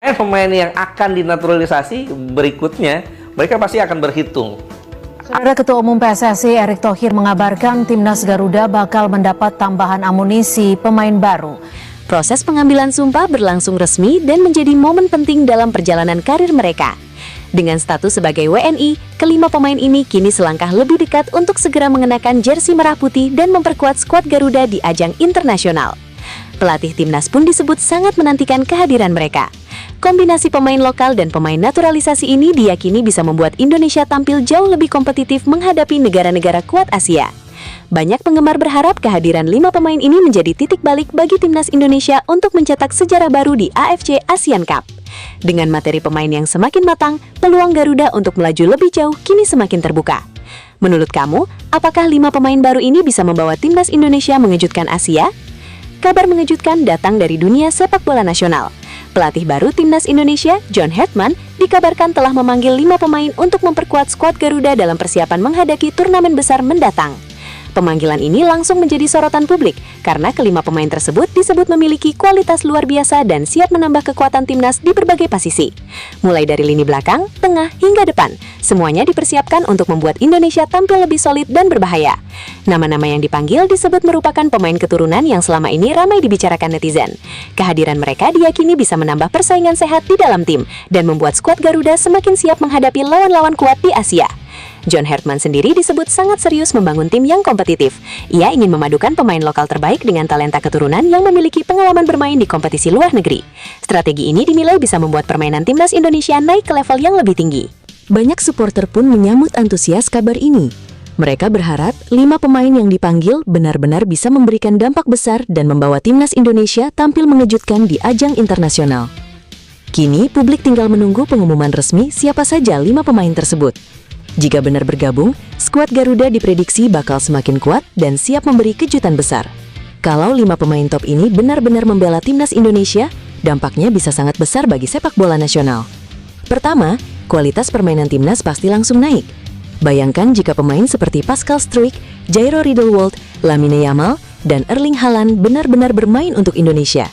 Pemain yang akan dinaturalisasi berikutnya, mereka pasti akan berhitung. Saudara Ketua Umum PSSI Erick Thohir mengabarkan Timnas Garuda bakal mendapat tambahan amunisi pemain baru. Proses pengambilan sumpah berlangsung resmi dan menjadi momen penting dalam perjalanan karir mereka. Dengan status sebagai WNI, kelima pemain ini kini selangkah lebih dekat untuk segera mengenakan jersey merah putih dan memperkuat skuad Garuda di ajang internasional. Pelatih Timnas pun disebut sangat menantikan kehadiran mereka. Kombinasi pemain lokal dan pemain naturalisasi ini diyakini bisa membuat Indonesia tampil jauh lebih kompetitif menghadapi negara-negara kuat Asia. Banyak penggemar berharap kehadiran 5 pemain ini menjadi titik balik bagi Timnas Indonesia untuk mencetak sejarah baru di AFC Asian Cup. Dengan materi pemain yang semakin matang, peluang Garuda untuk melaju lebih jauh kini semakin terbuka. Menurut kamu, apakah 5 pemain baru ini bisa membawa Timnas Indonesia mengejutkan Asia? Kabar mengejutkan datang dari dunia sepak bola nasional. Pelatih baru Timnas Indonesia, John Hartman, dikabarkan telah memanggil 5 pemain untuk memperkuat skuad Garuda dalam persiapan menghadapi turnamen besar mendatang. Pemanggilan ini langsung menjadi sorotan publik karena kelima pemain tersebut disebut memiliki kualitas luar biasa dan siap menambah kekuatan timnas di berbagai posisi. Mulai dari lini belakang, tengah, hingga depan, semuanya dipersiapkan untuk membuat Indonesia tampil lebih solid dan berbahaya. Nama-nama yang dipanggil disebut merupakan pemain keturunan yang selama ini ramai dibicarakan netizen. Kehadiran mereka diyakini bisa menambah persaingan sehat di dalam tim dan membuat skuad Garuda semakin siap menghadapi lawan-lawan kuat di Asia. John Hartman sendiri disebut sangat serius membangun tim yang kompetitif. Ia ingin memadukan pemain lokal terbaik dengan talenta keturunan yang memiliki pengalaman bermain di kompetisi luar negeri. Strategi ini dinilai bisa membuat permainan timnas Indonesia naik ke level yang lebih tinggi. Banyak supporter pun menyambut antusias kabar ini. Mereka berharap 5 pemain yang dipanggil benar-benar bisa memberikan dampak besar dan membawa timnas Indonesia tampil mengejutkan di ajang internasional. Kini, publik tinggal menunggu pengumuman resmi siapa saja 5 pemain tersebut. Jika benar bergabung, skuad Garuda diprediksi bakal semakin kuat dan siap memberi kejutan besar. Kalau 5 pemain top ini benar-benar membela timnas Indonesia, dampaknya bisa sangat besar bagi sepak bola nasional. Pertama, kualitas permainan timnas pasti langsung naik. Bayangkan jika pemain seperti Pascal Struijk, Jairo Riedewald, Lamine Yamal, dan Erling Haaland benar-benar bermain untuk Indonesia.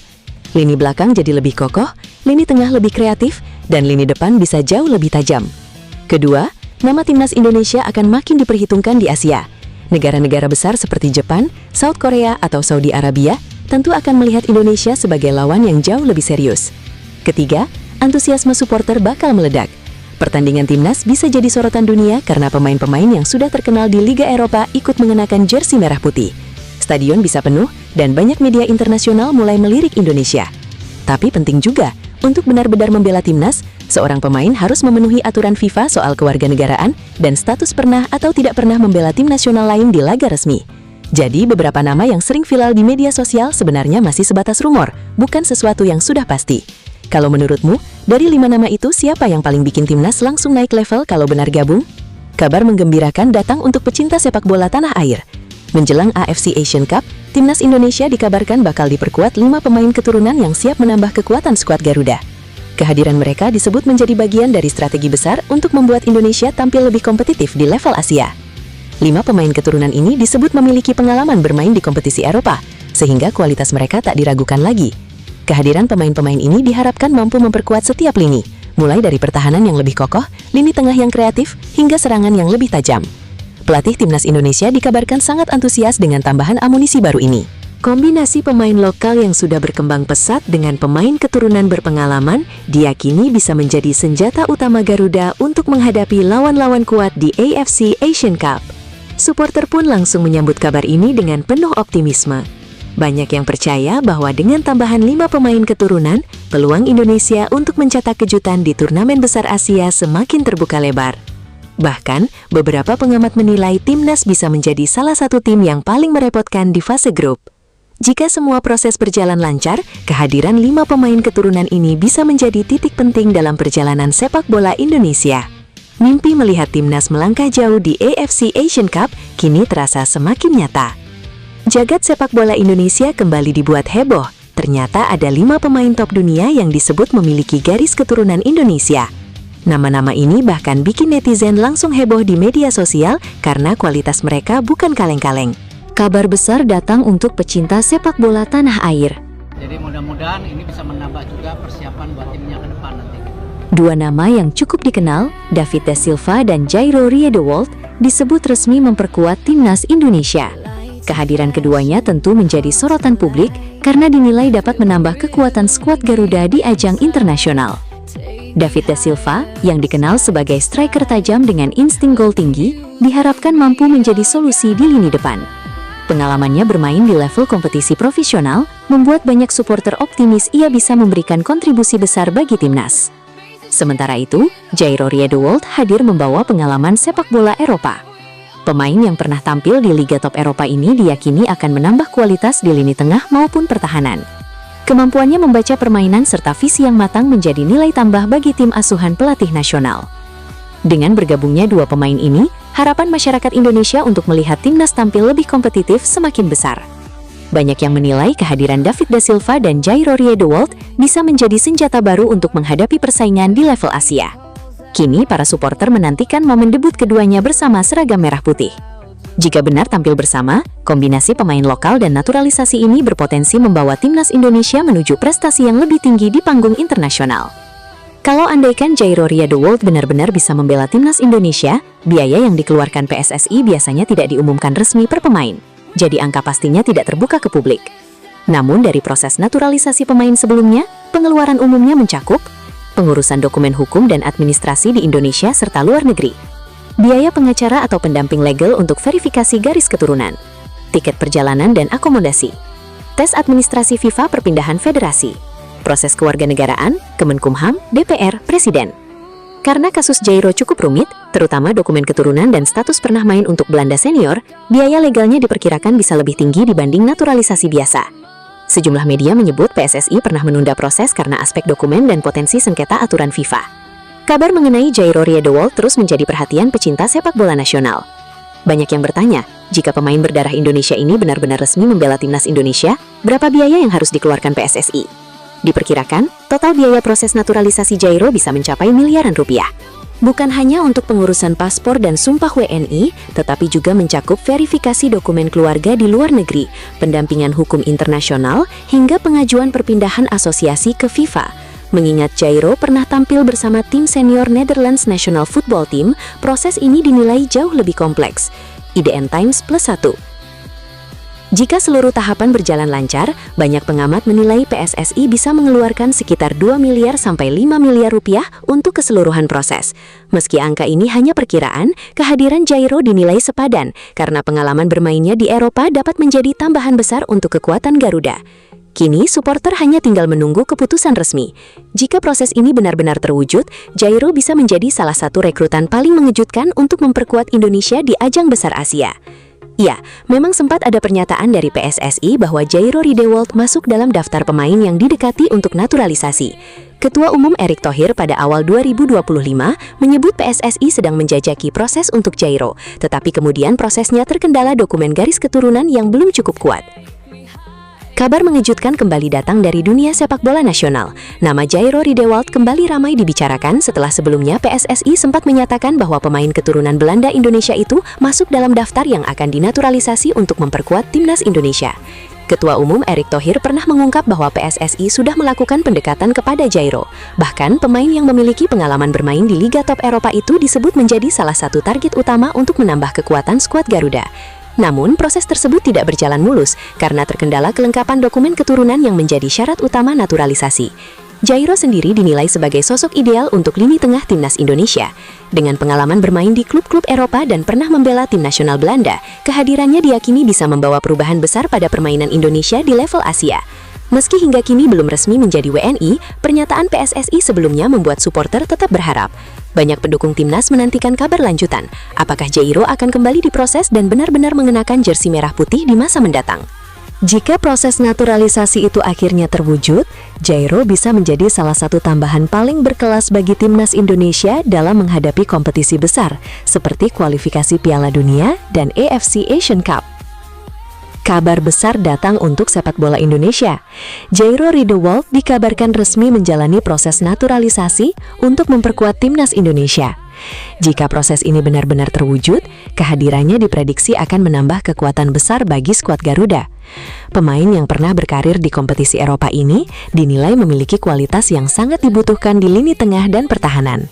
Lini belakang jadi lebih kokoh, lini tengah lebih kreatif, dan lini depan bisa jauh lebih tajam. Kedua, nama timnas Indonesia akan makin diperhitungkan di Asia. Negara-negara besar seperti Jepang, South Korea, atau Saudi Arabia tentu akan melihat Indonesia sebagai lawan yang jauh lebih serius. Ketiga, antusiasme supporter bakal meledak. Pertandingan timnas bisa jadi sorotan dunia karena pemain-pemain yang sudah terkenal di Liga Eropa ikut mengenakan jersey merah putih. Stadion bisa penuh dan banyak media internasional mulai melirik Indonesia. Tapi penting juga, untuk benar-benar membela timnas, seorang pemain harus memenuhi aturan FIFA soal kewarganegaraan dan status pernah atau tidak pernah membela tim nasional lain di laga resmi. Jadi beberapa nama yang sering viral di media sosial sebenarnya masih sebatas rumor, bukan sesuatu yang sudah pasti. Kalau menurutmu, dari 5 nama itu siapa yang paling bikin timnas langsung naik level kalau benar gabung? Kabar menggembirakan datang untuk pecinta sepak bola tanah air. Menjelang AFC Asian Cup, timnas Indonesia dikabarkan bakal diperkuat 5 pemain keturunan yang siap menambah kekuatan skuad Garuda. Kehadiran mereka disebut menjadi bagian dari strategi besar untuk membuat Indonesia tampil lebih kompetitif di level Asia. 5 pemain keturunan ini disebut memiliki pengalaman bermain di kompetisi Eropa, sehingga kualitas mereka tak diragukan lagi. Kehadiran pemain-pemain ini diharapkan mampu memperkuat setiap lini, mulai dari pertahanan yang lebih kokoh, lini tengah yang kreatif, hingga serangan yang lebih tajam. Pelatih timnas Indonesia dikabarkan sangat antusias dengan tambahan amunisi baru ini. Kombinasi pemain lokal yang sudah berkembang pesat dengan pemain keturunan berpengalaman diyakini bisa menjadi senjata utama Garuda untuk menghadapi lawan-lawan kuat di AFC Asian Cup. Supporter pun langsung menyambut kabar ini dengan penuh optimisme. Banyak yang percaya bahwa dengan tambahan 5 pemain keturunan, peluang Indonesia untuk mencetak kejutan di turnamen besar Asia semakin terbuka lebar. Bahkan, beberapa pengamat menilai timnas bisa menjadi salah satu tim yang paling merepotkan di fase grup. Jika semua proses berjalan lancar, kehadiran 5 pemain keturunan ini bisa menjadi titik penting dalam perjalanan sepak bola Indonesia. Mimpi melihat timnas melangkah jauh di AFC Asian Cup kini terasa semakin nyata. Jagat sepak bola Indonesia kembali dibuat heboh. Ternyata ada 5 pemain top dunia yang disebut memiliki garis keturunan Indonesia. Nama-nama ini bahkan bikin netizen langsung heboh di media sosial karena kualitas mereka bukan kaleng-kaleng. Kabar besar datang untuk pecinta sepak bola tanah air. Jadi mudah-mudahan ini bisa menambah juga persiapan buat timnya ke depan nanti. Dua nama yang cukup dikenal, David da Silva dan Jairo Riedewald, disebut resmi memperkuat timnas Indonesia. Kehadiran keduanya tentu menjadi sorotan publik karena dinilai dapat menambah kekuatan skuad Garuda di ajang internasional. David da Silva, yang dikenal sebagai striker tajam dengan insting gol tinggi, diharapkan mampu menjadi solusi di lini depan. Pengalamannya bermain di level kompetisi profesional membuat banyak supporter optimis ia bisa memberikan kontribusi besar bagi timnas. Sementara itu, Jairo Riedewald hadir membawa pengalaman sepak bola Eropa. Pemain yang pernah tampil di Liga Top Eropa ini diyakini akan menambah kualitas di lini tengah maupun pertahanan. Kemampuannya membaca permainan serta visi yang matang menjadi nilai tambah bagi tim asuhan pelatih nasional. Dengan bergabungnya dua pemain ini, harapan masyarakat Indonesia untuk melihat timnas tampil lebih kompetitif semakin besar. Banyak yang menilai kehadiran David da Silva dan Jairo Riedewald bisa menjadi senjata baru untuk menghadapi persaingan di level Asia. Kini para supporter menantikan momen debut keduanya bersama seragam merah putih. Jika benar tampil bersama, kombinasi pemain lokal dan naturalisasi ini berpotensi membawa timnas Indonesia menuju prestasi yang lebih tinggi di panggung internasional. Kalau andaikan Jairo Riedewald benar-benar bisa membela timnas Indonesia, biaya yang dikeluarkan PSSI biasanya tidak diumumkan resmi per pemain. Jadi angka pastinya tidak terbuka ke publik. Namun dari proses naturalisasi pemain sebelumnya, pengeluaran umumnya mencakup pengurusan dokumen hukum dan administrasi di Indonesia serta luar negeri, biaya pengacara atau pendamping legal untuk verifikasi garis keturunan, tiket perjalanan dan akomodasi, tes administrasi FIFA perpindahan federasi, proses kewarganegaraan, Kemenkumham, DPR, Presiden. Karena kasus Jairo cukup rumit, terutama dokumen keturunan dan status pernah main untuk Belanda senior, biaya legalnya diperkirakan bisa lebih tinggi dibanding naturalisasi biasa. Sejumlah media menyebut PSSI pernah menunda proses karena aspek dokumen dan potensi sengketa aturan FIFA. Kabar mengenai Jairo Riedewald terus menjadi perhatian pecinta sepak bola nasional. Banyak yang bertanya, jika pemain berdarah Indonesia ini benar-benar resmi membela timnas Indonesia, berapa biaya yang harus dikeluarkan PSSI? Diperkirakan, total biaya proses naturalisasi Jairo bisa mencapai miliaran rupiah. Bukan hanya untuk pengurusan paspor dan sumpah WNI, tetapi juga mencakup verifikasi dokumen keluarga di luar negeri, pendampingan hukum internasional, hingga pengajuan perpindahan asosiasi ke FIFA. Mengingat Jairo pernah tampil bersama tim senior Netherlands National Football Team, proses ini dinilai jauh lebih kompleks. IDN Times +1. Jika seluruh tahapan berjalan lancar, banyak pengamat menilai PSSI bisa mengeluarkan sekitar 2 miliar sampai 5 miliar rupiah untuk keseluruhan proses. Meski angka ini hanya perkiraan, kehadiran Jairo dinilai sepadan karena pengalaman bermainnya di Eropa dapat menjadi tambahan besar untuk kekuatan Garuda. Kini, supporter hanya tinggal menunggu keputusan resmi. Jika proses ini benar-benar terwujud, Jairo bisa menjadi salah satu rekrutan paling mengejutkan untuk memperkuat Indonesia di ajang besar Asia. Ya, memang sempat ada pernyataan dari PSSI bahwa Jairo Riedewald masuk dalam daftar pemain yang didekati untuk naturalisasi. Ketua Umum Erick Thohir pada awal 2025 menyebut PSSI sedang menjajaki proses untuk Jairo, tetapi kemudian prosesnya terkendala dokumen garis keturunan yang belum cukup kuat. Kabar mengejutkan kembali datang dari dunia sepak bola nasional. Nama Jairo Riedewald kembali ramai dibicarakan setelah sebelumnya PSSI sempat menyatakan bahwa pemain keturunan Belanda Indonesia itu masuk dalam daftar yang akan dinaturalisasi untuk memperkuat timnas Indonesia. Ketua Umum Erick Thohir pernah mengungkap bahwa PSSI sudah melakukan pendekatan kepada Jairo. Bahkan pemain yang memiliki pengalaman bermain di Liga Top Eropa itu disebut menjadi salah satu target utama untuk menambah kekuatan skuad Garuda. Namun, proses tersebut tidak berjalan mulus karena terkendala kelengkapan dokumen keturunan yang menjadi syarat utama naturalisasi. Jairo sendiri dinilai sebagai sosok ideal untuk lini tengah timnas Indonesia. Dengan pengalaman bermain di klub-klub Eropa dan pernah membela tim nasional Belanda, kehadirannya diyakini bisa membawa perubahan besar pada permainan Indonesia di level Asia. Meski hingga kini belum resmi menjadi WNI, pernyataan PSSI sebelumnya membuat supporter tetap berharap. Banyak pendukung timnas menantikan kabar lanjutan. Apakah Jairo akan kembali diproses dan benar-benar mengenakan jersey merah putih di masa mendatang? Jika proses naturalisasi itu akhirnya terwujud, Jairo bisa menjadi salah satu tambahan paling berkelas bagi timnas Indonesia dalam menghadapi kompetisi besar, seperti kualifikasi Piala Dunia dan AFC Asian Cup. Kabar besar datang untuk sepak bola Indonesia. Jairo Riedewald dikabarkan resmi menjalani proses naturalisasi untuk memperkuat timnas Indonesia. Jika proses ini benar-benar terwujud, kehadirannya diprediksi akan menambah kekuatan besar bagi skuad Garuda. Pemain yang pernah berkarir di kompetisi Eropa ini dinilai memiliki kualitas yang sangat dibutuhkan di lini tengah dan pertahanan.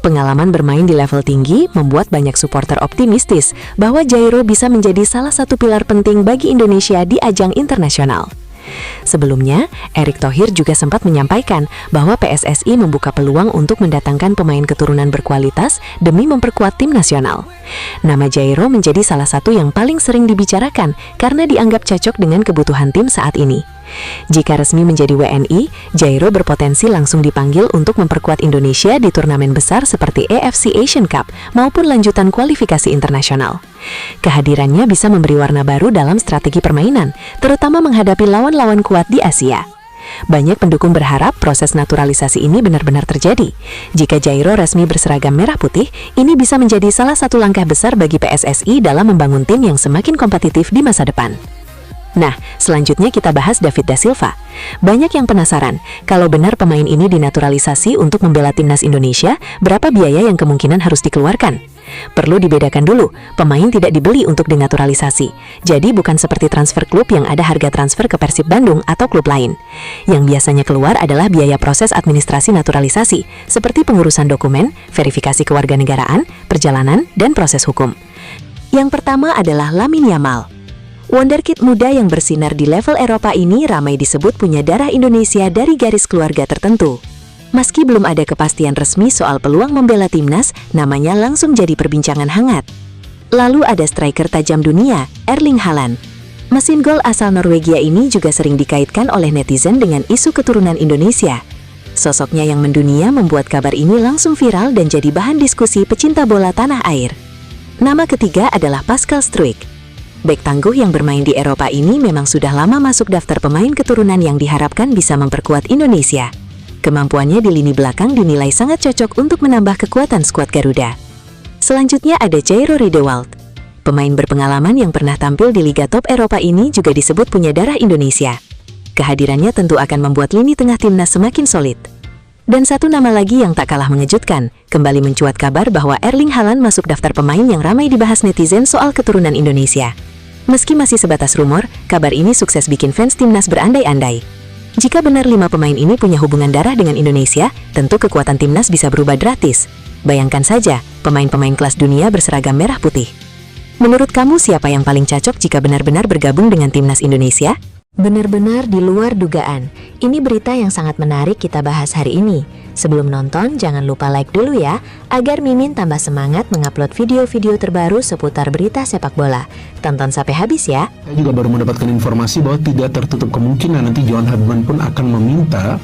Pengalaman bermain di level tinggi membuat banyak supporter optimistis bahwa Jairo bisa menjadi salah satu pilar penting bagi Indonesia di ajang internasional. Sebelumnya, Erick Thohir juga sempat menyampaikan bahwa PSSI membuka peluang untuk mendatangkan pemain keturunan berkualitas demi memperkuat tim nasional. Nama Jairo menjadi salah satu yang paling sering dibicarakan karena dianggap cocok dengan kebutuhan tim saat ini. Jika resmi menjadi WNI, Jairo berpotensi langsung dipanggil untuk memperkuat Indonesia di turnamen besar seperti AFC Asian Cup maupun lanjutan kualifikasi internasional. Kehadirannya bisa memberi warna baru dalam strategi permainan, terutama menghadapi lawan-lawan kuat di Asia. Banyak pendukung berharap proses naturalisasi ini benar-benar terjadi. Jika Jairo resmi berseragam merah putih, ini bisa menjadi salah satu langkah besar bagi PSSI dalam membangun tim yang semakin kompetitif di masa depan. Nah, selanjutnya kita bahas David da Silva. Banyak yang penasaran, kalau benar pemain ini dinaturalisasi untuk membela timnas Indonesia, berapa biaya yang kemungkinan harus dikeluarkan? Perlu dibedakan dulu, pemain tidak dibeli untuk dinaturalisasi. Jadi bukan seperti transfer klub yang ada harga transfer ke Persib Bandung atau klub lain. Yang biasanya keluar adalah biaya proses administrasi naturalisasi, seperti pengurusan dokumen, verifikasi kewarganegaraan, perjalanan, dan proses hukum. Yang pertama adalah Lamine Yamal. Wonderkid muda yang bersinar di level Eropa ini ramai disebut punya darah Indonesia dari garis keluarga tertentu. Meski belum ada kepastian resmi soal peluang membela timnas, namanya langsung jadi perbincangan hangat. Lalu ada striker tajam dunia, Erling Haaland. Mesin gol asal Norwegia ini juga sering dikaitkan oleh netizen dengan isu keturunan Indonesia. Sosoknya yang mendunia membuat kabar ini langsung viral dan jadi bahan diskusi pecinta bola tanah air. Nama ketiga adalah Pascal Struijk. Bek tangguh yang bermain di Eropa ini memang sudah lama masuk daftar pemain keturunan yang diharapkan bisa memperkuat Indonesia. Kemampuannya di lini belakang dinilai sangat cocok untuk menambah kekuatan skuad Garuda. Selanjutnya ada Jairo Riedewald. Pemain berpengalaman yang pernah tampil di Liga Top Eropa ini juga disebut punya darah Indonesia. Kehadirannya tentu akan membuat lini tengah timnas semakin solid. Dan satu nama lagi yang tak kalah mengejutkan, kembali mencuat kabar bahwa Erling Haaland masuk daftar pemain yang ramai dibahas netizen soal keturunan Indonesia. Meski masih sebatas rumor, kabar ini sukses bikin fans timnas berandai-andai. Jika benar 5 pemain ini punya hubungan darah dengan Indonesia, tentu kekuatan timnas bisa berubah drastis. Bayangkan saja, pemain-pemain kelas dunia berseragam merah putih. Menurut kamu siapa yang paling cocok jika benar-benar bergabung dengan timnas Indonesia? Benar-benar di luar dugaan. Ini berita yang sangat menarik kita bahas hari ini. Sebelum nonton, jangan lupa like dulu ya, agar Mimin tambah semangat mengupload video-video terbaru seputar berita sepak bola. Tonton sampai habis ya. Saya juga baru mendapatkan informasi bahwa tidak tertutup kemungkinan nanti Johan Hadman pun akan meminta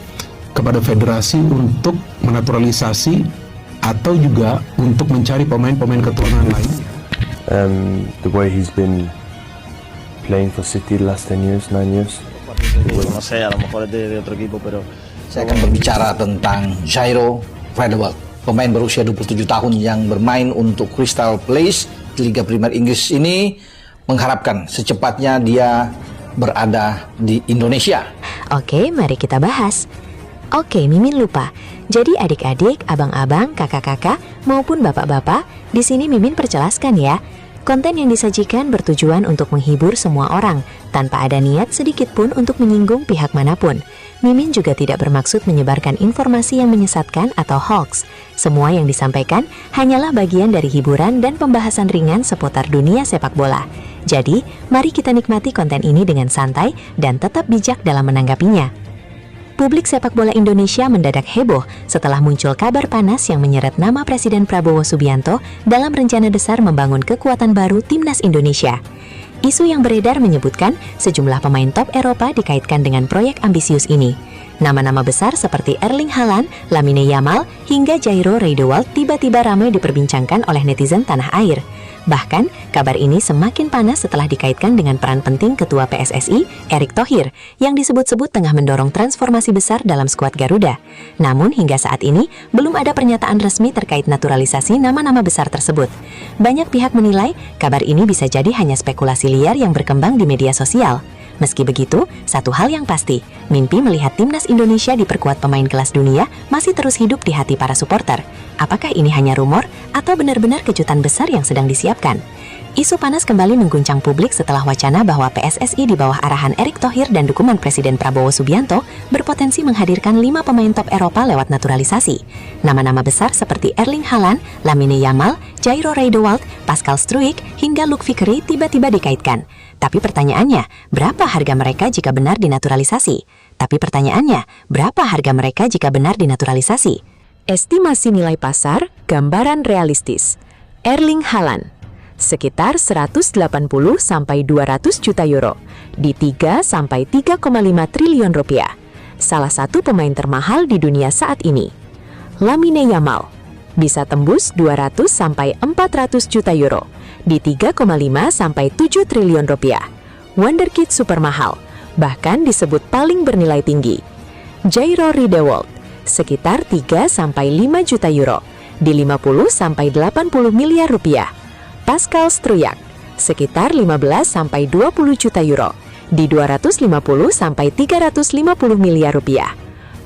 kepada federasi untuk menaturalisasi atau juga untuk mencari pemain-pemain keturunan lain. The way he's been playing for City the last 10 years, 9 years. No sé, a lo mejor es de otro equipo, pero saya akan berbicara tentang Jairo Riedewald, pemain berusia 27 tahun yang bermain untuk Crystal Palace di Liga Premier Inggris ini, mengharapkan secepatnya dia berada di Indonesia. Oke, mari kita bahas. Oke, Mimin lupa. Jadi adik-adik, abang-abang, kakak-kakak, maupun bapak-bapak, di sini Mimin perjelaskan ya. Konten yang disajikan bertujuan untuk menghibur semua orang, tanpa ada niat sedikit pun untuk menyinggung pihak manapun. Mimin juga tidak bermaksud menyebarkan informasi yang menyesatkan atau hoax. Semua yang disampaikan hanyalah bagian dari hiburan dan pembahasan ringan seputar dunia sepak bola. Jadi, mari kita nikmati konten ini dengan santai dan tetap bijak dalam menanggapinya. Publik sepak bola Indonesia mendadak heboh setelah muncul kabar panas yang menyeret nama Presiden Prabowo Subianto dalam rencana besar membangun kekuatan baru timnas Indonesia. Isu yang beredar menyebutkan sejumlah pemain top Eropa dikaitkan dengan proyek ambisius ini. Nama-nama besar seperti Erling Haaland, Lamine Yamal, hingga Jairo Riedewald tiba-tiba ramai diperbincangkan oleh netizen tanah air. Bahkan, kabar ini semakin panas setelah dikaitkan dengan peran penting Ketua PSSI, Erick Thohir, yang disebut-sebut tengah mendorong transformasi besar dalam skuad Garuda. Namun, hingga saat ini, belum ada pernyataan resmi terkait naturalisasi nama-nama besar tersebut. Banyak pihak menilai, kabar ini bisa jadi hanya spekulasi liar yang berkembang di media sosial. Meski begitu, satu hal yang pasti, mimpi melihat timnas Indonesia diperkuat pemain kelas dunia masih terus hidup di hati para supporter. Apakah ini hanya rumor atau benar-benar kejutan besar yang sedang disiapkan? Isu panas kembali mengguncang publik setelah wacana bahwa PSSI di bawah arahan Erick Thohir dan dukungan Presiden Prabowo Subianto berpotensi menghadirkan 5 pemain top Eropa lewat naturalisasi. Nama-nama besar seperti Erling Haaland, Lamine Yamal, Jairo Riedewald, Pascal Struijk, hingga Luke Vickery tiba-tiba dikaitkan. Tapi pertanyaannya, berapa harga mereka jika benar dinaturalisasi? Estimasi nilai pasar, gambaran realistis. Erling Haaland sekitar 180 sampai 200 juta euro di 3 sampai 3,5 triliun rupiah. Salah satu pemain termahal di dunia saat ini. Lamine Yamal bisa tembus 200 sampai 400 juta euro di 3,5 sampai 7 triliun rupiah. Wonderkid super mahal, bahkan disebut paling bernilai tinggi. Jairo Riedewald sekitar 3 sampai 5 juta euro di 50 sampai 80 miliar rupiah. Pascal Struijk sekitar 15 sampai 20 juta euro di 250 sampai 350 miliar rupiah.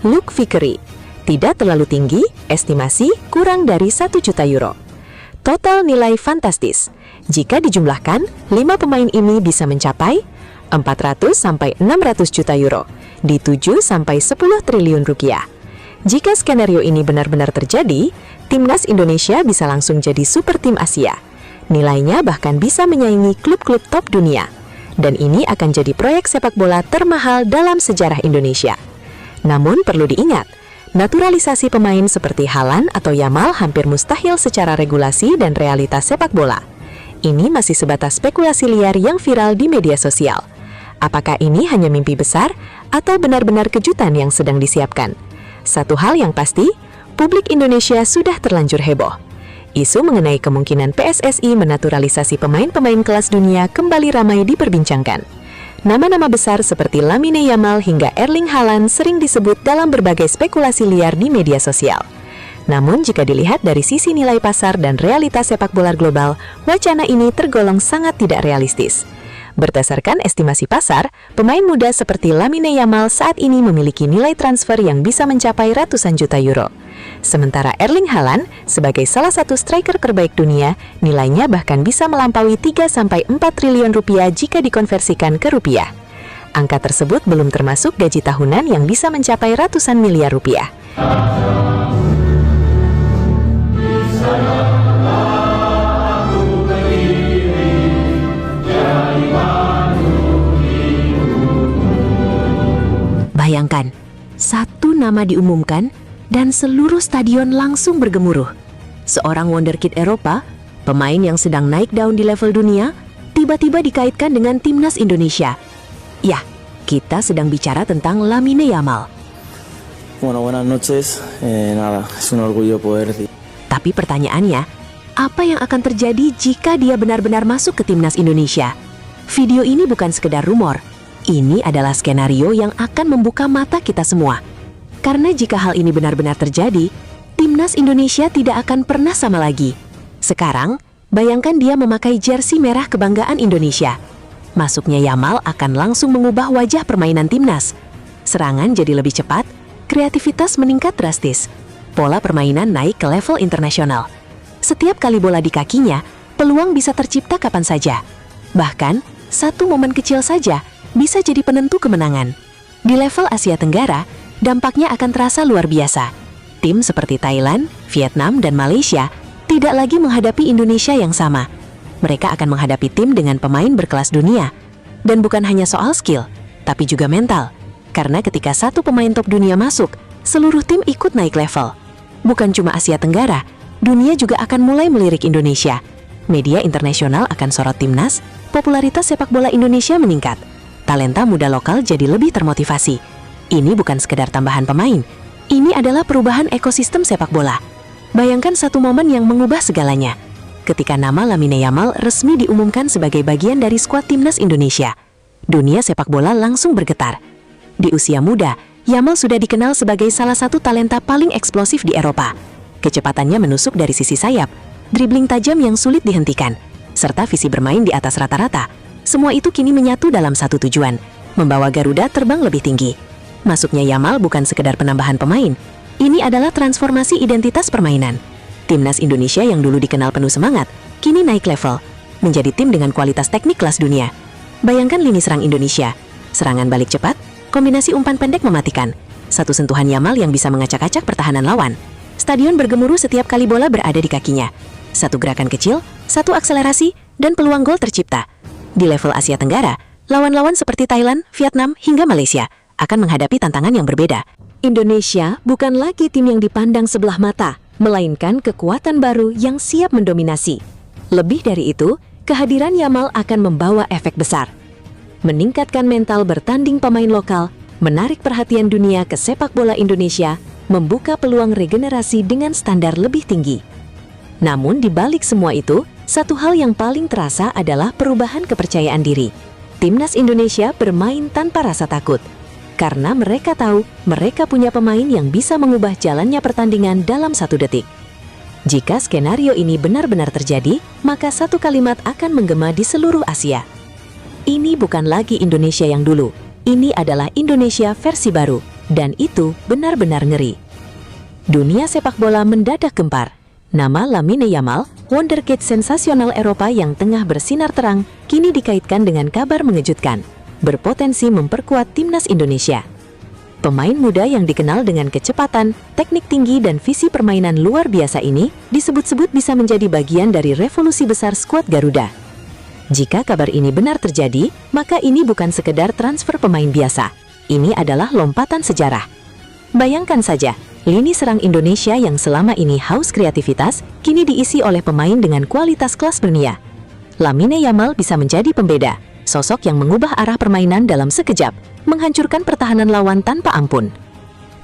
Luke Vickery tidak terlalu tinggi, estimasi kurang dari 1 juta euro. Total nilai fantastis. Jika dijumlahkan, 5 pemain ini bisa mencapai 400 sampai 600 juta euro di 7 sampai 10 triliun rupiah. Jika skenario ini benar-benar terjadi, timnas Indonesia bisa langsung jadi super tim Asia. Nilainya bahkan bisa menyaingi klub-klub top dunia. Dan ini akan jadi proyek sepak bola termahal dalam sejarah Indonesia. Namun perlu diingat, naturalisasi pemain seperti Haaland atau Yamal hampir mustahil secara regulasi dan realitas sepak bola. Ini masih sebatas spekulasi liar yang viral di media sosial. Apakah ini hanya mimpi besar atau benar-benar kejutan yang sedang disiapkan? Satu hal yang pasti, publik Indonesia sudah terlanjur heboh. Isu mengenai kemungkinan PSSI menaturalisasi pemain-pemain kelas dunia kembali ramai diperbincangkan. Nama-nama besar seperti Lamine Yamal hingga Erling Haaland sering disebut dalam berbagai spekulasi liar di media sosial. Namun jika dilihat dari sisi nilai pasar dan realitas sepak bola global, wacana ini tergolong sangat tidak realistis. Berdasarkan estimasi pasar, pemain muda seperti Lamine Yamal saat ini memiliki nilai transfer yang bisa mencapai ratusan juta euro. Sementara Erling Haaland, sebagai salah satu striker terbaik dunia, nilainya bahkan bisa melampaui 3-4 triliun rupiah jika dikonversikan ke rupiah. Angka tersebut belum termasuk gaji tahunan yang bisa mencapai ratusan miliar rupiah. Bayangkan, satu nama diumumkan dan seluruh stadion langsung bergemuruh. Seorang wonderkid Eropa, pemain yang sedang naik daun di level dunia, tiba-tiba dikaitkan dengan timnas Indonesia. Ya, kita sedang bicara tentang Lamine Yamal. Buenas noches. Nada, es un orgullo poder decir. Tapi pertanyaannya, apa yang akan terjadi jika dia benar-benar masuk ke timnas Indonesia? Video ini bukan sekedar rumor. Ini adalah skenario yang akan membuka mata kita semua. Karena jika hal ini benar-benar terjadi, timnas Indonesia tidak akan pernah sama lagi. Sekarang, bayangkan dia memakai jersey merah kebanggaan Indonesia. Masuknya Yamal akan langsung mengubah wajah permainan timnas. Serangan jadi lebih cepat, kreativitas meningkat drastis. Pola permainan naik ke level internasional. Setiap kali bola di kakinya, peluang bisa tercipta kapan saja. Bahkan, satu momen kecil saja bisa jadi penentu kemenangan. Di level Asia Tenggara, dampaknya akan terasa luar biasa. Tim seperti Thailand, Vietnam, dan Malaysia tidak lagi menghadapi Indonesia yang sama. Mereka akan menghadapi tim dengan pemain berkelas dunia. Dan bukan hanya soal skill, tapi juga mental. Karena ketika satu pemain top dunia masuk, seluruh tim ikut naik level. Bukan cuma Asia Tenggara, dunia juga akan mulai melirik Indonesia. Media internasional akan sorot timnas, popularitas sepak bola Indonesia meningkat. Talenta muda lokal jadi lebih termotivasi. Ini bukan sekedar tambahan pemain, ini adalah perubahan ekosistem sepak bola. Bayangkan satu momen yang mengubah segalanya. Ketika nama Lamine Yamal resmi diumumkan sebagai bagian dari skuad timnas Indonesia, dunia sepak bola langsung bergetar. Di usia muda, Yamal sudah dikenal sebagai salah satu talenta paling eksplosif di Eropa. Kecepatannya menusuk dari sisi sayap, dribling tajam yang sulit dihentikan, serta visi bermain di atas rata-rata. Semua itu kini menyatu dalam satu tujuan, membawa Garuda terbang lebih tinggi. Masuknya Yamal bukan sekedar penambahan pemain, ini adalah transformasi identitas permainan. Timnas Indonesia yang dulu dikenal penuh semangat, kini naik level. menjadi tim dengan kualitas teknik kelas dunia. Bayangkan lini serang Indonesia, serangan balik cepat, kombinasi umpan pendek mematikan, satu sentuhan Yamal yang bisa mengacak-acak pertahanan lawan. Stadion bergemuruh setiap kali bola berada di kakinya. Satu gerakan kecil, satu akselerasi, dan peluang gol tercipta. Di level Asia Tenggara, lawan-lawan seperti Thailand, Vietnam, hingga Malaysia akan menghadapi tantangan yang berbeda. Indonesia bukan lagi tim yang dipandang sebelah mata, melainkan kekuatan baru yang siap mendominasi. Lebih dari itu, kehadiran Yamal akan membawa efek besar. Meningkatkan mental bertanding pemain lokal, menarik perhatian dunia ke sepak bola Indonesia, membuka peluang regenerasi dengan standar lebih tinggi. Namun di balik semua itu, satu hal yang paling terasa adalah perubahan kepercayaan diri. Timnas Indonesia bermain tanpa rasa takut, karena mereka tahu mereka punya pemain yang bisa mengubah jalannya pertandingan dalam 1 detik. Jika skenario ini benar-benar terjadi, maka satu kalimat akan menggema di seluruh Asia. Ini bukan lagi Indonesia yang dulu, ini adalah Indonesia versi baru, dan itu benar-benar ngeri. Dunia sepak bola mendadak gempar. Nama Lamine Yamal, wonderkid sensasional Eropa yang tengah bersinar terang, kini dikaitkan dengan kabar mengejutkan, berpotensi memperkuat timnas Indonesia. Pemain muda yang dikenal dengan kecepatan, teknik tinggi, dan visi permainan luar biasa ini disebut-sebut bisa menjadi bagian dari revolusi besar skuad Garuda. Jika kabar ini benar terjadi, maka ini bukan sekedar transfer pemain biasa. Ini adalah lompatan sejarah. Bayangkan saja, lini serang Indonesia yang selama ini haus kreativitas, kini diisi oleh pemain dengan kualitas kelas dunia. Lamine Yamal bisa menjadi pembeda, sosok yang mengubah arah permainan dalam sekejap, menghancurkan pertahanan lawan tanpa ampun.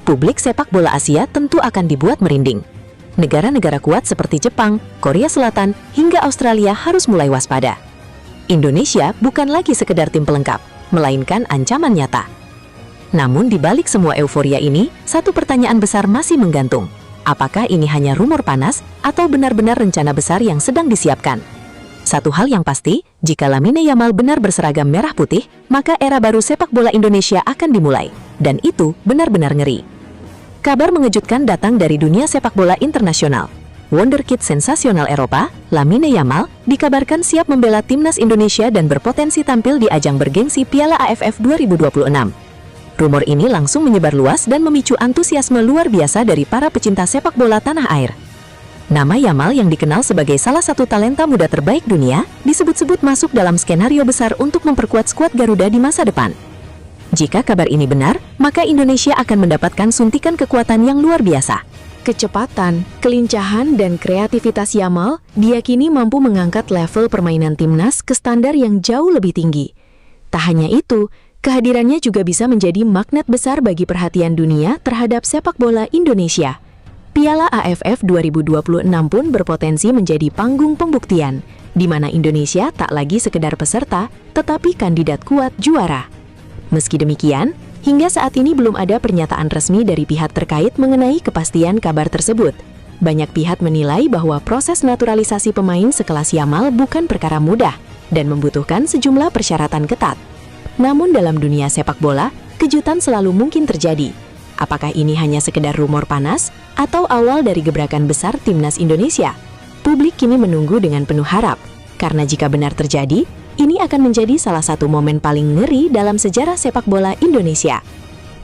Publik sepak bola Asia tentu akan dibuat merinding. Negara-negara kuat seperti Jepang, Korea Selatan, hingga Australia harus mulai waspada. Indonesia bukan lagi sekedar tim pelengkap, melainkan ancaman nyata. Namun di balik semua euforia ini, satu pertanyaan besar masih menggantung. Apakah ini hanya rumor panas atau benar-benar rencana besar yang sedang disiapkan? Satu hal yang pasti, jika Lamine Yamal benar berseragam merah putih, maka era baru sepak bola Indonesia akan dimulai. Dan itu benar-benar ngeri. Kabar mengejutkan datang dari dunia sepak bola internasional. Wonderkid sensasional Eropa, Lamine Yamal, dikabarkan siap membela timnas Indonesia dan berpotensi tampil di ajang bergengsi Piala AFF 2026. Rumor ini langsung menyebar luas dan memicu antusiasme luar biasa dari para pecinta sepak bola tanah air. Nama Yamal yang dikenal sebagai salah satu talenta muda terbaik dunia, disebut-sebut masuk dalam skenario besar untuk memperkuat skuad Garuda di masa depan. Jika kabar ini benar, maka Indonesia akan mendapatkan suntikan kekuatan yang luar biasa. Kecepatan, kelincahan, dan kreativitas Yamal diyakini mampu mengangkat level permainan timnas ke standar yang jauh lebih tinggi. Tak hanya itu, kehadirannya juga bisa menjadi magnet besar bagi perhatian dunia terhadap sepak bola Indonesia. Piala AFF 2026 pun berpotensi menjadi panggung pembuktian, di mana Indonesia tak lagi sekedar peserta, tetapi kandidat kuat juara. Meski demikian, hingga saat ini belum ada pernyataan resmi dari pihak terkait mengenai kepastian kabar tersebut. Banyak pihak menilai bahwa proses naturalisasi pemain sekelas Yamal bukan perkara mudah dan membutuhkan sejumlah persyaratan ketat. Namun dalam dunia sepak bola, kejutan selalu mungkin terjadi. Apakah ini hanya sekedar rumor panas atau awal dari gebrakan besar timnas Indonesia? Publik kini menunggu dengan penuh harap, karena jika benar terjadi, ini akan menjadi salah satu momen paling ngeri dalam sejarah sepak bola Indonesia.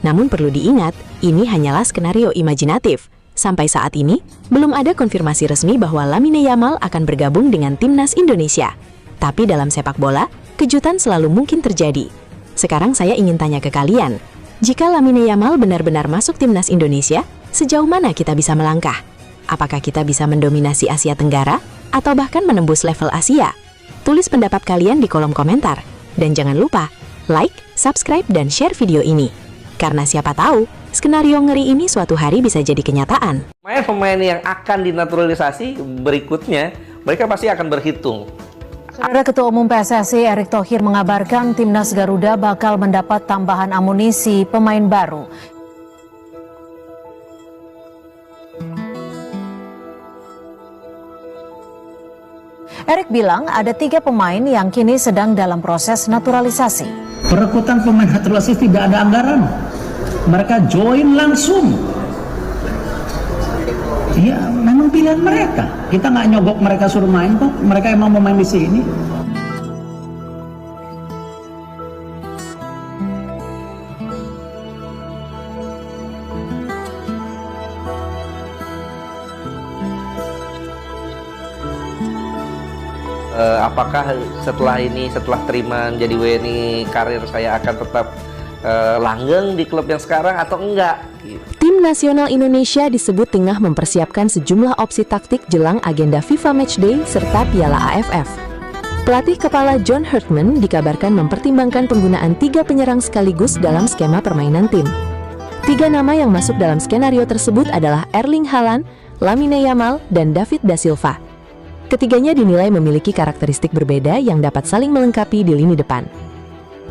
Namun perlu diingat, ini hanyalah skenario imajinatif. Sampai saat ini, belum ada konfirmasi resmi bahwa Lamine Yamal akan bergabung dengan timnas Indonesia. Tapi dalam sepak bola, kejutan selalu mungkin terjadi. Sekarang saya ingin tanya ke kalian, jika Lamine Yamal benar-benar masuk timnas Indonesia, sejauh mana kita bisa melangkah? Apakah kita bisa mendominasi Asia Tenggara atau bahkan menembus level Asia? Tulis pendapat kalian di kolom komentar. Dan jangan lupa, like, subscribe, dan share video ini. Karena siapa tahu, skenario ngeri ini suatu hari bisa jadi kenyataan. Pemain-pemain yang akan dinaturalisasi berikutnya, mereka pasti akan berhitung. Saudara Ketua Umum PSSI Erick Thohir mengabarkan timnas Garuda bakal mendapat tambahan amunisi pemain baru. Erick bilang ada 3 pemain yang kini sedang dalam proses naturalisasi. Perekrutan pemain naturalisasi tidak ada anggaran. Mereka join langsung. Ya memang pilihan mereka. Kita nggak nyogok mereka suruh main kok. Mereka emang mau main di sini. Apakah setelah terima menjadi WNI, karir saya akan tetap langgeng di klub yang sekarang atau enggak? Tim nasional Indonesia disebut tengah mempersiapkan sejumlah opsi taktik jelang agenda FIFA Matchday serta Piala AFF. Pelatih kepala John Herdman dikabarkan mempertimbangkan penggunaan 3 penyerang sekaligus dalam skema permainan tim. 3 nama yang masuk dalam skenario tersebut adalah Erling Haaland, Lamine Yamal, dan David da Silva. Ketiganya dinilai memiliki karakteristik berbeda yang dapat saling melengkapi di lini depan.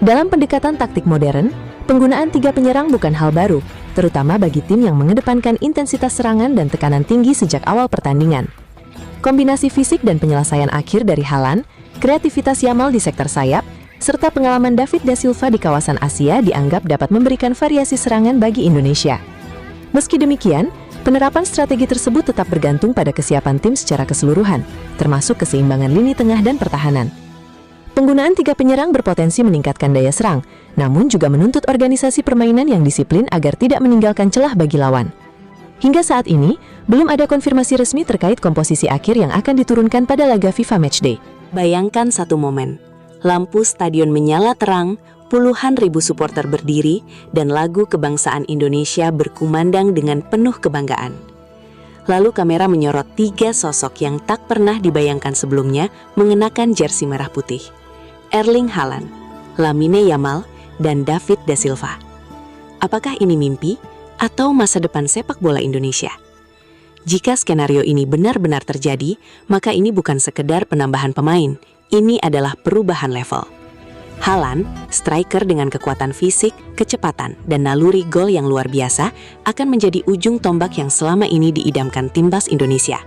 Dalam pendekatan taktik modern, penggunaan 3 penyerang bukan hal baru, terutama bagi tim yang mengedepankan intensitas serangan dan tekanan tinggi sejak awal pertandingan. Kombinasi fisik dan penyelesaian akhir dari Haaland, kreativitas Yamal di sektor sayap, serta pengalaman David da Silva di kawasan Asia dianggap dapat memberikan variasi serangan bagi Indonesia. Meski demikian, penerapan strategi tersebut tetap bergantung pada kesiapan tim secara keseluruhan, termasuk keseimbangan lini tengah dan pertahanan. Penggunaan 3 penyerang berpotensi meningkatkan daya serang, namun juga menuntut organisasi permainan yang disiplin agar tidak meninggalkan celah bagi lawan. Hingga saat ini, belum ada konfirmasi resmi terkait komposisi akhir yang akan diturunkan pada laga FIFA Matchday. Bayangkan satu momen, lampu stadion menyala terang, puluhan ribu supporter berdiri, dan lagu kebangsaan Indonesia berkumandang dengan penuh kebanggaan. Lalu kamera menyorot 3 sosok yang tak pernah dibayangkan sebelumnya mengenakan jersey merah putih. Erling Haaland, Lamine Yamal, dan David da Silva. Apakah ini mimpi atau masa depan sepak bola Indonesia? Jika skenario ini benar-benar terjadi, maka ini bukan sekedar penambahan pemain, ini adalah perubahan level. Haaland, striker dengan kekuatan fisik, kecepatan, dan naluri gol yang luar biasa, akan menjadi ujung tombak yang selama ini diidamkan Timbas Indonesia.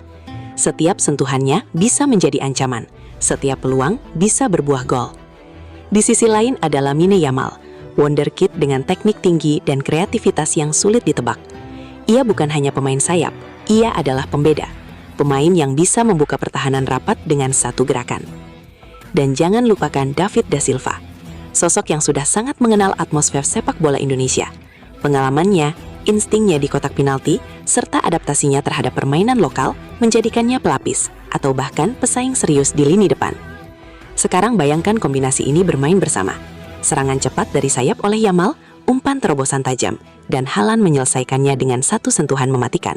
Setiap sentuhannya bisa menjadi ancaman, setiap peluang bisa berbuah gol. Di sisi lain ada Lamine Yamal, wonderkid dengan teknik tinggi dan kreativitas yang sulit ditebak. Ia bukan hanya pemain sayap, ia adalah pembeda, pemain yang bisa membuka pertahanan rapat dengan satu gerakan. Dan jangan lupakan David da Silva, sosok yang sudah sangat mengenal atmosfer sepak bola Indonesia. Pengalamannya, instingnya di kotak penalti, serta adaptasinya terhadap permainan lokal menjadikannya pelapis atau bahkan pesaing serius di lini depan. Sekarang bayangkan kombinasi ini bermain bersama. Serangan cepat dari sayap oleh Yamal, umpan terobosan tajam, dan Haaland menyelesaikannya dengan satu sentuhan mematikan.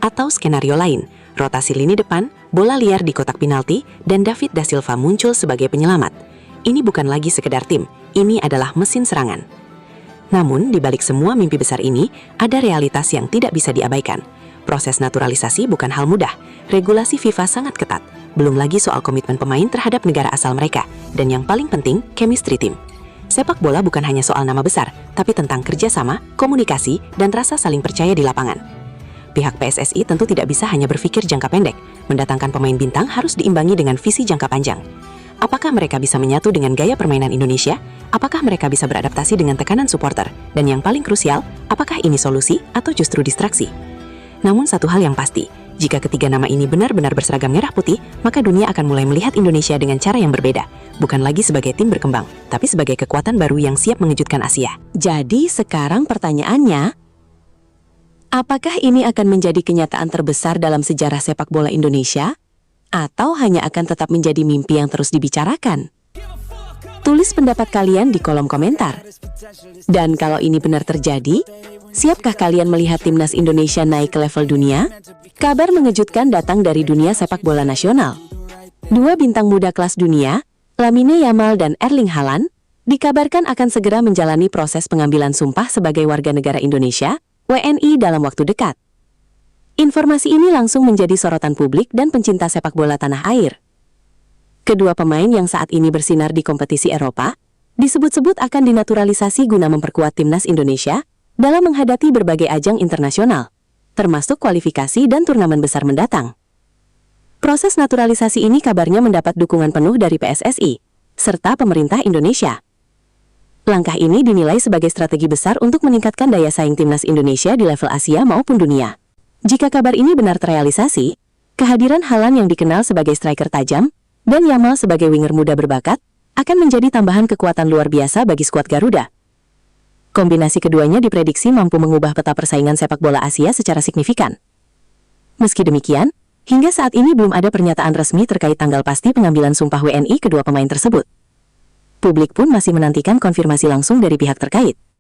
Atau skenario lain, rotasi lini depan, bola liar di kotak penalti, dan David da Silva muncul sebagai penyelamat. Ini bukan lagi sekedar tim, ini adalah mesin serangan. Namun, di balik semua mimpi besar ini, ada realitas yang tidak bisa diabaikan. Proses naturalisasi bukan hal mudah, regulasi FIFA sangat ketat, belum lagi soal komitmen pemain terhadap negara asal mereka, dan yang paling penting, chemistry tim. Sepak bola bukan hanya soal nama besar, tapi tentang kerjasama, komunikasi, dan rasa saling percaya di lapangan. Pihak PSSI tentu tidak bisa hanya berpikir jangka pendek, mendatangkan pemain bintang harus diimbangi dengan visi jangka panjang. Apakah mereka bisa menyatu dengan gaya permainan Indonesia? Apakah mereka bisa beradaptasi dengan tekanan supporter? Dan yang paling krusial, apakah ini solusi atau justru distraksi? Namun satu hal yang pasti, jika ketiga nama ini benar-benar berseragam merah putih, maka dunia akan mulai melihat Indonesia dengan cara yang berbeda. Bukan lagi sebagai tim berkembang, tapi sebagai kekuatan baru yang siap mengejutkan Asia. Jadi sekarang pertanyaannya, apakah ini akan menjadi kenyataan terbesar dalam sejarah sepak bola Indonesia? Atau hanya akan tetap menjadi mimpi yang terus dibicarakan? Tulis pendapat kalian di kolom komentar. Dan kalau ini benar terjadi, siapkah kalian melihat timnas Indonesia naik ke level dunia? Kabar mengejutkan datang dari dunia sepak bola nasional. 2 bintang muda kelas dunia, Lamine Yamal dan Erling Haaland, dikabarkan akan segera menjalani proses pengambilan sumpah sebagai warga negara Indonesia, WNI dalam waktu dekat. Informasi ini langsung menjadi sorotan publik dan pencinta sepak bola tanah air. Kedua pemain yang saat ini bersinar di kompetisi Eropa, disebut-sebut akan dinaturalisasi guna memperkuat timnas Indonesia dalam menghadapi berbagai ajang internasional, termasuk kualifikasi dan turnamen besar mendatang. Proses naturalisasi ini kabarnya mendapat dukungan penuh dari PSSI, serta pemerintah Indonesia. Langkah ini dinilai sebagai strategi besar untuk meningkatkan daya saing timnas Indonesia di level Asia maupun dunia. Jika kabar ini benar terrealisasi, kehadiran Haaland yang dikenal sebagai striker tajam dan Yamal sebagai winger muda berbakat akan menjadi tambahan kekuatan luar biasa bagi skuad Garuda. Kombinasi keduanya diprediksi mampu mengubah peta persaingan sepak bola Asia secara signifikan. Meski demikian, hingga saat ini belum ada pernyataan resmi terkait tanggal pasti pengambilan sumpah WNI kedua pemain tersebut. Publik pun masih menantikan konfirmasi langsung dari pihak terkait.